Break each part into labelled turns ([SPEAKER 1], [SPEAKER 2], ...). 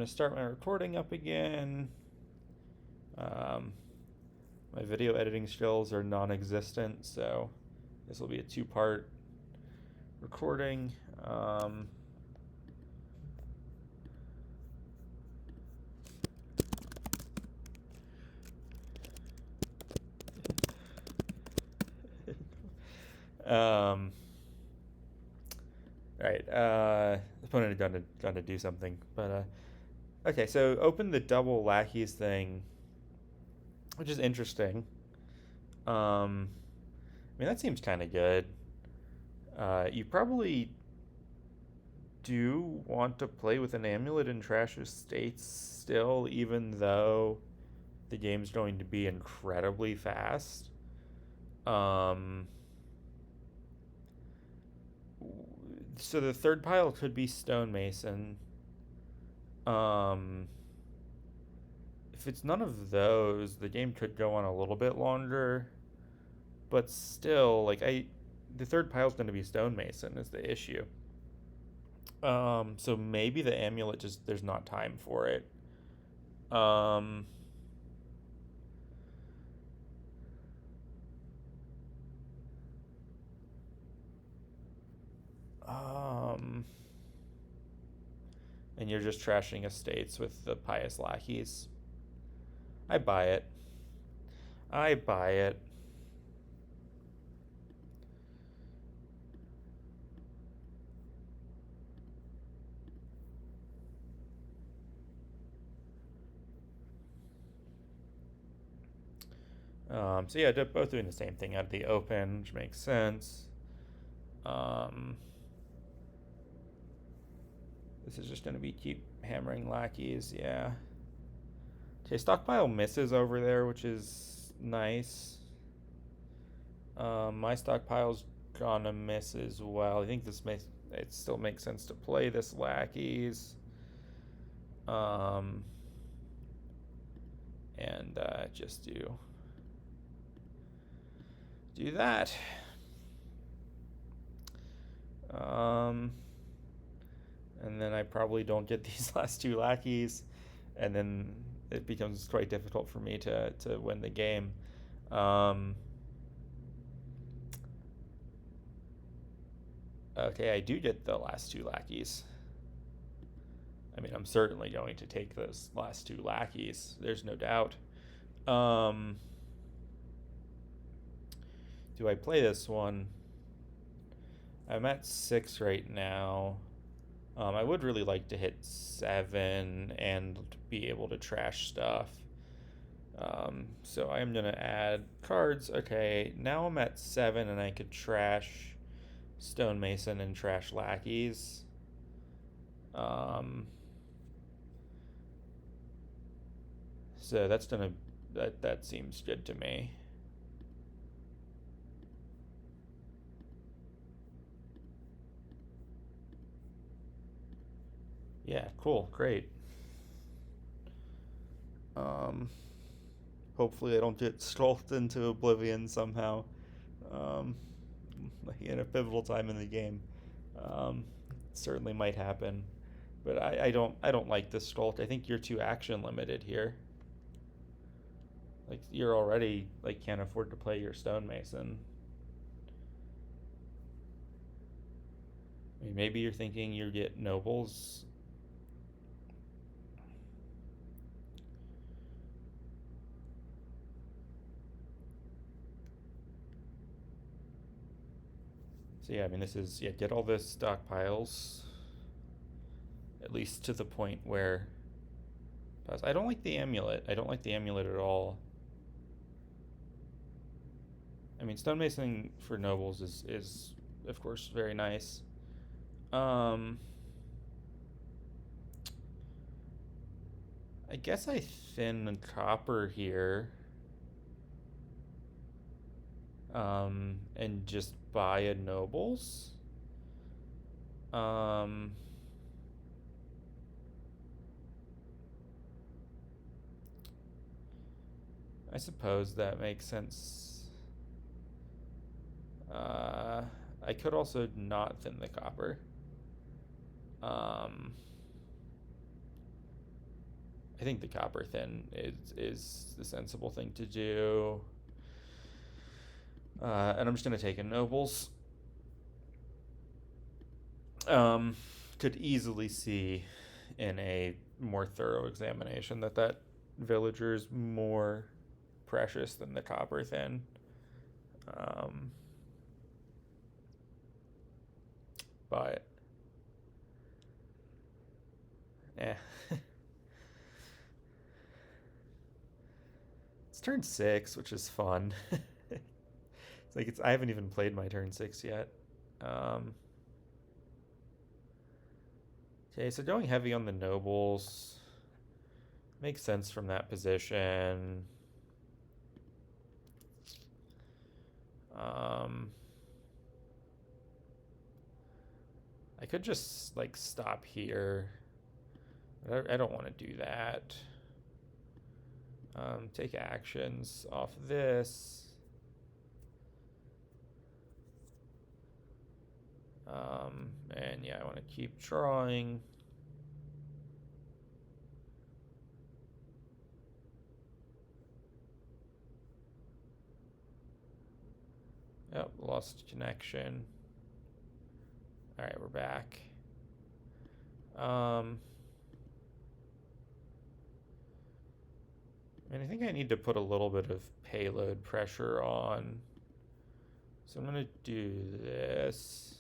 [SPEAKER 1] going to start my recording up again. Um, my video editing skills are non-existent, so this will be a two-part recording. Um, right. The opponent had gone to do something, but okay. So open the double lackeys thing, which is interesting. I mean that seems kind of good. You probably do want to play with an amulet in trash estates still, even though the game's going to be incredibly fast. Um, so the third pile could be stonemason. Um, if it's none of those, the game could go on a little bit longer. But still, the third pile's going to be stonemason is the issue. So maybe the amulet just there's not time for it. Um, um, and you're just trashing estates with the pious lackeys. I buy it. I buy it. So yeah, they're both doing the same thing out of the open, which makes sense. Um, this is just going to be keep hammering lackeys, yeah. Okay, stockpile misses over there, which is nice. My stockpile's gonna miss as well. I think it still makes sense to play this lackeys. Um, and just do that. Um, and then I probably don't get these last two lackeys, and then it becomes quite difficult for me to win the game. Okay, I do get the last two lackeys. I mean, I'm certainly going to take those last two lackeys. There's no doubt. Do I play this one? I'm at 6 right now. I would really like to hit 7 and be able to trash stuff. So I'm going to add cards. Okay, now I'm at 7 and I could trash stonemason and trash lackeys. So that seems good to me. Yeah, cool, great. Um, Hopefully I don't get skulked into oblivion somehow. Um, in a pivotal time in the game. Um, Certainly might happen, but I don't like this sculk. I think you're too action limited here. Like you're already can't afford to play your stonemason. I mean, maybe you're thinking you get nobles. So yeah, I mean this is get all the stockpiles at least to the point where I don't like the amulet. I don't like the amulet at all. I mean stonemason for nobles is of course very nice. Um I guess I thin copper here. And just buy a nobles. Um, I suppose that makes sense. I could also not thin the copper. Um, I think the copper thin is the sensible thing to do. And I'm just going to take a nobles. Could easily see in a more thorough examination that villager is more precious than the copper thin. But eh. It's turn 6, which is fun. It's like I haven't even played my turn 6 yet. Okay, so going heavy on the nobles makes sense from that position. I could just like stop here. I don't want to do that. Take actions off this. And yeah, I want to keep drawing. Yep, lost connection. All right, we're back. And I think I need to put a little bit of payload pressure on. So I'm going to do this.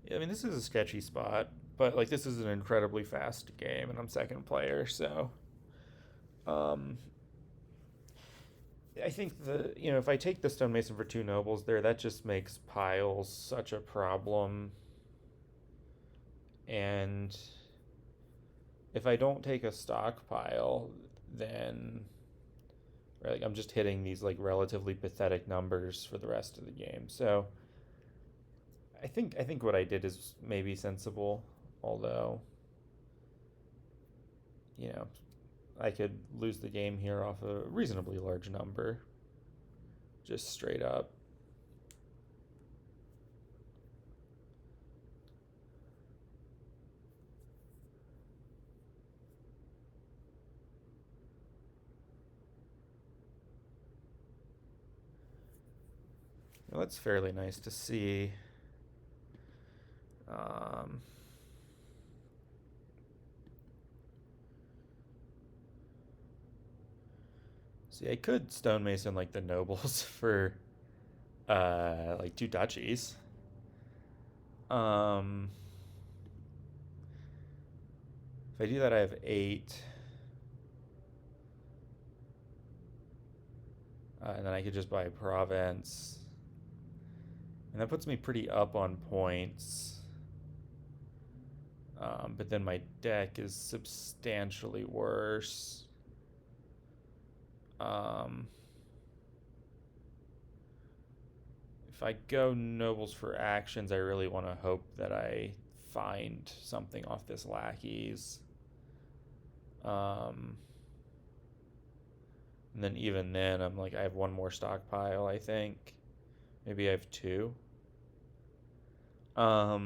[SPEAKER 1] Yeah, I mean, this is a sketchy spot, but like this is an incredibly fast game, and I'm second player, so I think if I take the stonemason for 2 nobles there, that just makes piles such a problem. And if I don't take a stockpile, then right, like I'm just hitting these like relatively pathetic numbers for the rest of the game. So I think what I did is maybe sensible, although I could lose the game here off a reasonably large number, just straight up. Well, that's fairly nice to see. See, I could stonemason like the nobles for like 2 duchies. If I do that, I have 8. And then I could just buy a province. And that puts me pretty up on points. But then my deck is substantially worse. If I go nobles for actions, I really want to hope that I find something off this lackeys. And then even then, I'm like, I have 1 more stockpile, I think. Maybe I have 2. I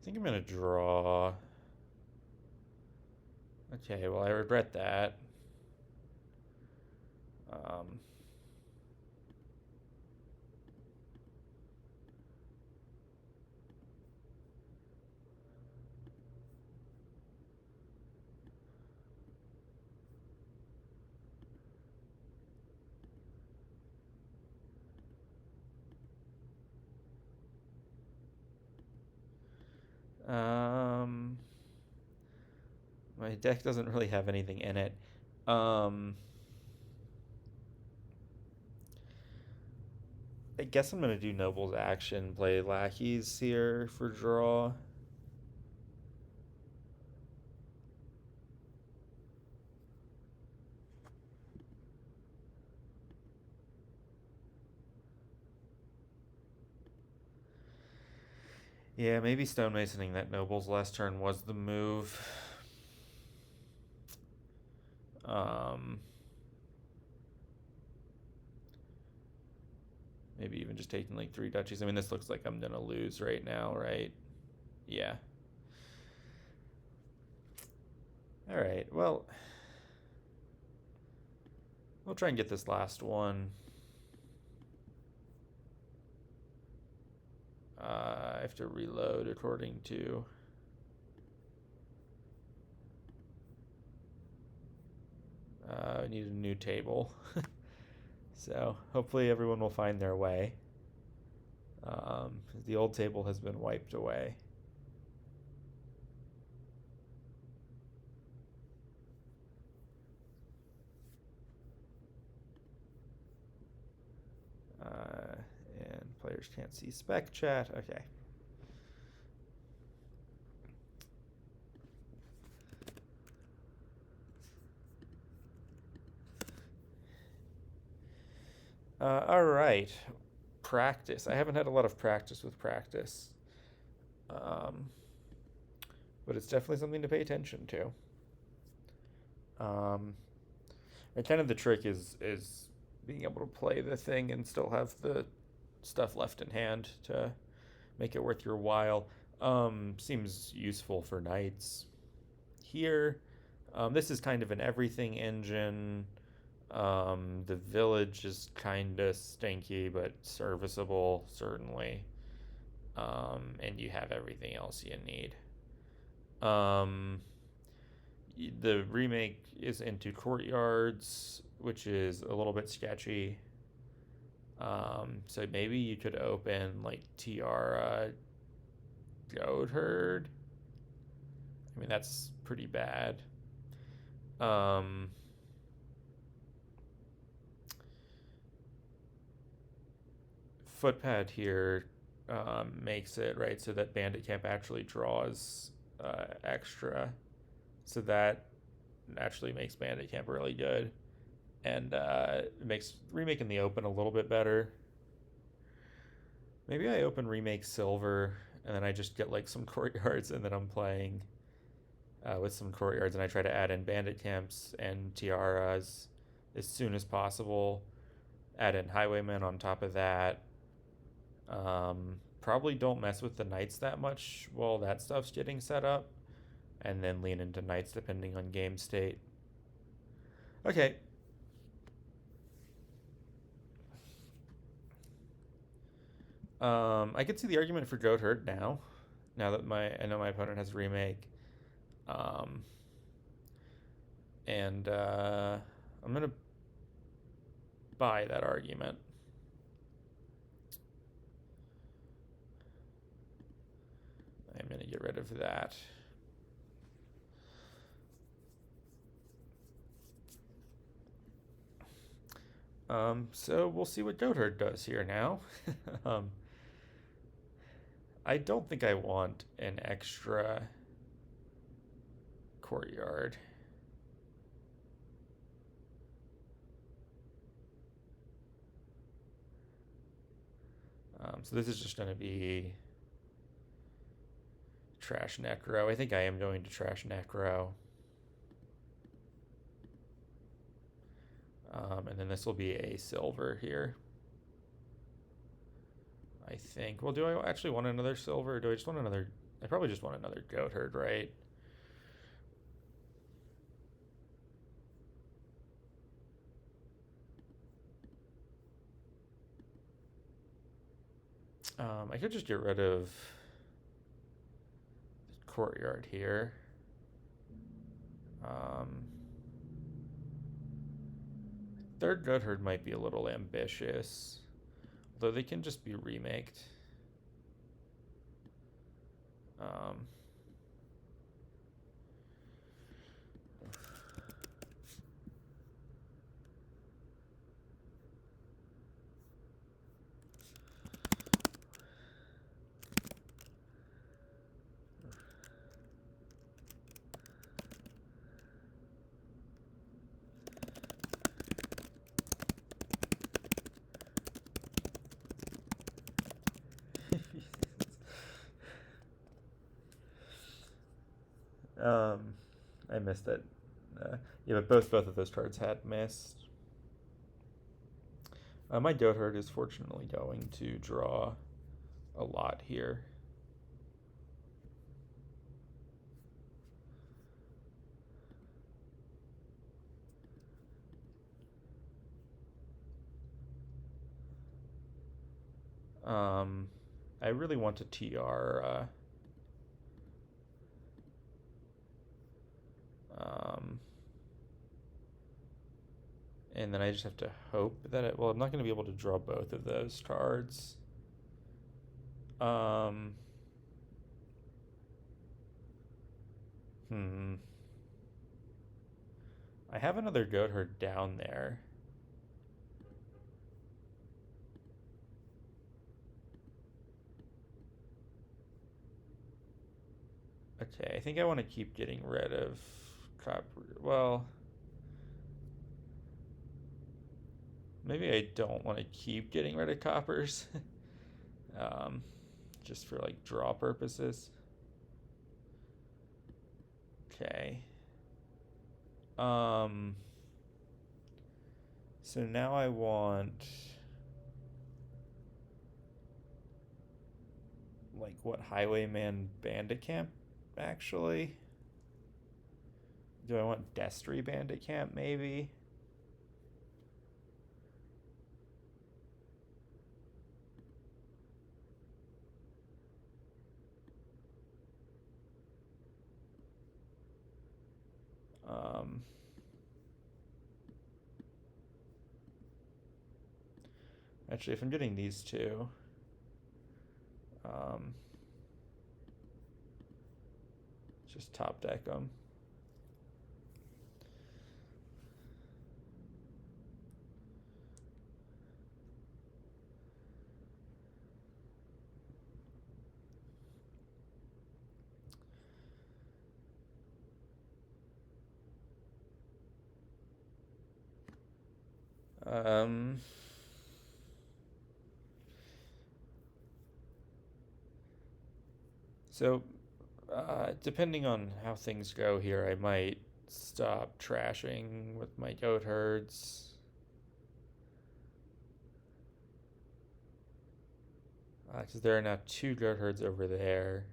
[SPEAKER 1] think I'm going to draw. Okay, well, I regret that. My deck doesn't really have anything in it. I guess I'm gonna do Noble's action, play lackeys here for draw. Yeah, maybe stonemasoning that noble's last turn was the move. Um, Maybe even just taking like 3 duchies. I mean, this looks like I'm gonna lose right now, right? Yeah. All right. Well, we'll try and get this last one. I have to reload according to. I need a new table. So hopefully everyone will find their way. The old table has been wiped away. And players can't see spec chat. Okay. All right. Practice. I haven't had a lot of practice with practice. Um, but it's definitely something to pay attention to. And kind of the trick is being able to play the thing and still have the stuff left in hand to make it worth your while. Seems useful for knights. Here, this is kind of an everything engine. The village is kind of stinky but serviceable, certainly. And you have everything else you need. Um, the remake is into courtyards, which is a little bit sketchy. So maybe you could open like Tiara Goat Herd. I mean, that's pretty bad. Um, Footpad here makes it right so that Bandit Camp actually draws extra. So that actually makes Bandit Camp really good. And it makes Remake in the Open a little bit better. Maybe I open Remake Silver and then I just get like some courtyards and then I'm playing with some courtyards and I try to add in Bandit Camps and Tiaras as soon as possible. Add in Highwaymen on top of that. Probably don't mess with the Knights that much while that stuff's getting set up. And then lean into Knights depending on game state. Okay. I could see the argument for Goat Herd now. Now that I know my opponent has Remake. Um, and I'm gonna buy that argument. I'm gonna get rid of that. So we'll see what Goat Herd does here now. I don't think I want an extra courtyard. So this is just going to be trash Necro. I think I am going to trash Necro. And then this will be a silver here. I think. Well, do I actually want another silver? Or do I just want another? I probably just want another Goat Herd, right? I could just get rid of the courtyard here. Third Goat Herd might be a little ambitious, although they can just be remaked. Um, I missed it. Yeah, but both of those cards had missed. My Goatherd is fortunately going to draw a lot here. Um, I really want to TR. Um, and then I just have to hope that it. Well, I'm not going to be able to draw both of those cards. Um, hmm. I have another Goatherd down there. Okay, I think I want to keep getting rid of copper. Well, maybe I don't want to keep getting rid of coppers. um, just for like draw purposes. Okay. Um, so now I want like what Highwayman Bandit Camp actually? Do I want Destry Bandit Camp maybe? Um, actually, if I'm getting these two, um, just top deck them. Um, so, depending on how things go here, I might stop trashing with my goat herds. Because there are now two goat herds over there.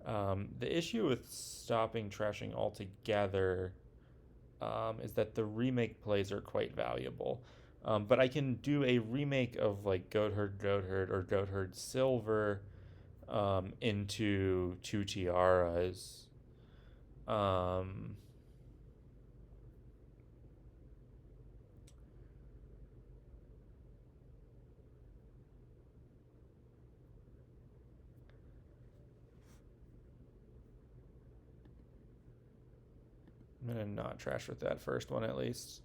[SPEAKER 1] The issue with stopping trashing altogether is that the remake plays are quite valuable. But I can do a remake of like Goat Herd, or Goat Herd Silver into two tiaras. Um, I'm gonna not trash with that first one at least.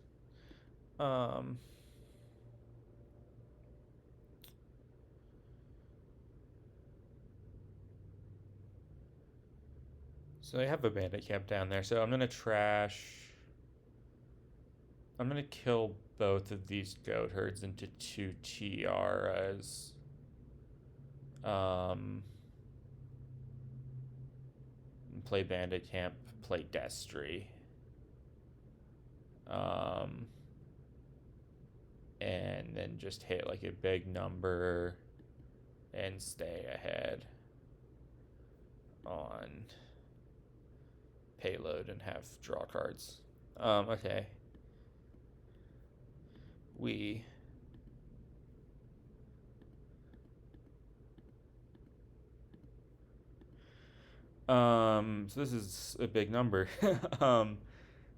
[SPEAKER 1] Um, so I have a bandit camp down there, so I'm gonna trash. I'm gonna kill both of these goat herds into two tiaras. Um, play bandit camp, play destry. Um, and then just hit like a big number and stay ahead on payload and have draw cards. Okay. We so this is a big number. um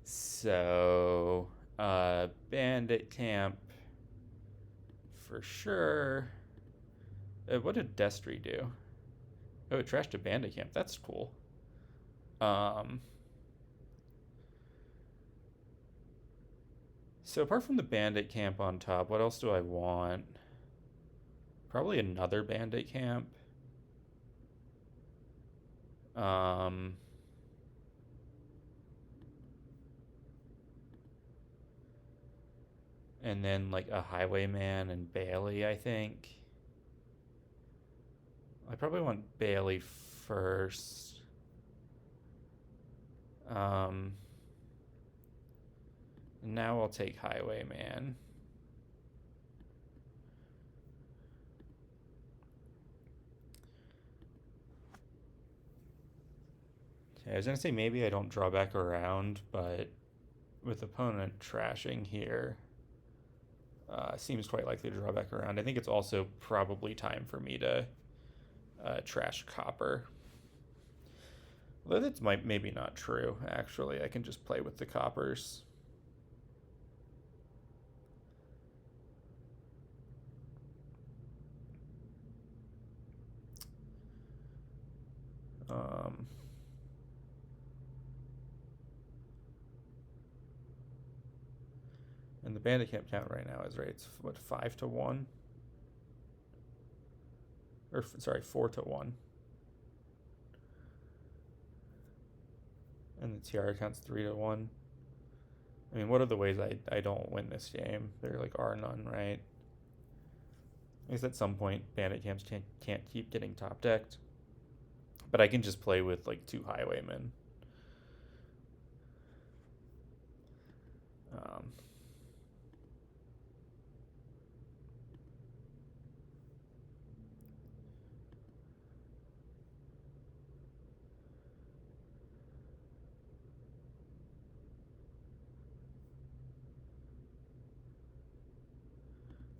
[SPEAKER 1] so bandit camp for sure. What did Destry do? Oh, it trashed a bandit camp. That's cool. Um so apart from the bandit camp on top, what else do I want? Probably another bandit camp. Um, and then like a highwayman and Bailey, I think. I probably want Bailey first. Um, Now I'll take Highwayman. Okay, I was gonna say maybe I don't draw back around, but with opponent trashing here, seems quite likely to draw back around. I think it's also probably time for me to trash copper. Although that's maybe not true, actually. I can just play with the coppers. Um, and the bandit camp count right now is right. It's what 5-1, or sorry, 4-1, and the tiara count's 3-1. I mean, what are the ways I don't win this game? There like are none, right? I guess at some point bandit camps can't keep getting top decked, but I can just play with like 2 highwaymen. Um,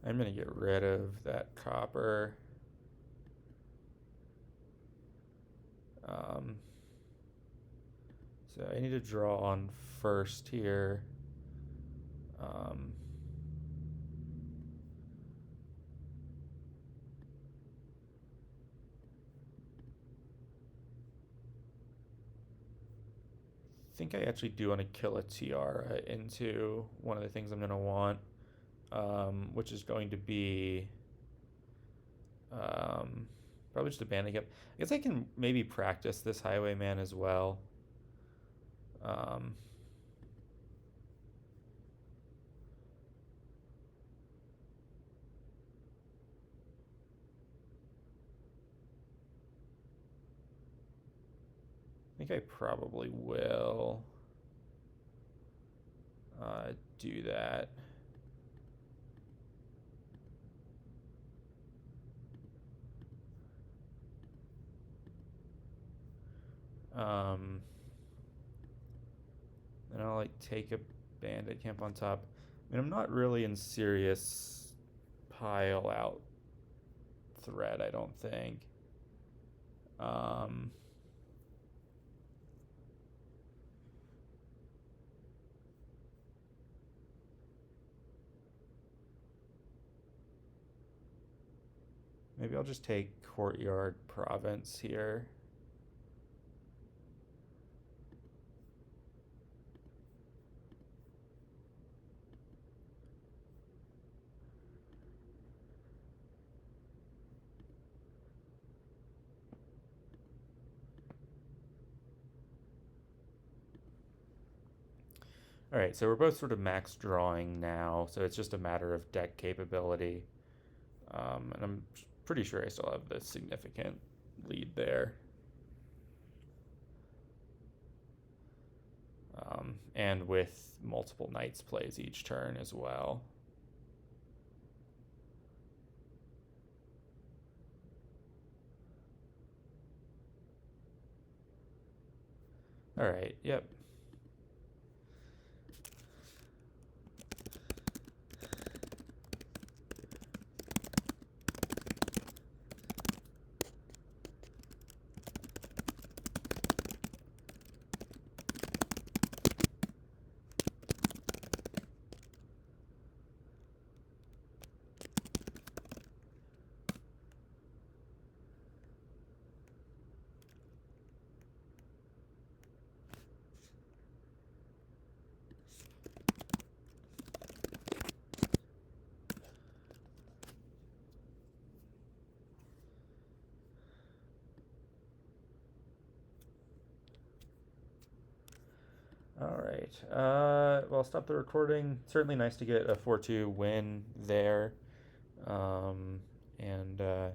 [SPEAKER 1] I'm gonna get rid of that copper. Um, so I need to draw on first here. Um, I think I actually do want to kill a tiara into one of the things I'm going to want, which is going to be um, probably just a banding up. I guess I can maybe practice this highwayman as well. Um, I think I probably will do that. Um, then I'll like take a bandit camp on top. I mean, I'm not really in serious pile out threat, I don't think. Um, Maybe I'll just take Courtyard Province here. All right, so we're both sort of max drawing now, so it's just a matter of deck capability. And I'm pretty sure I still have the significant lead there. And with multiple knights plays each turn as well. All right, yep. All right. Well, I'll stop the recording. Certainly nice to get a 4-2 win there. And yeah,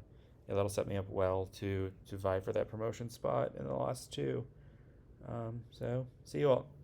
[SPEAKER 1] that'll set me up well to vie for that promotion spot in the last two. So see you all.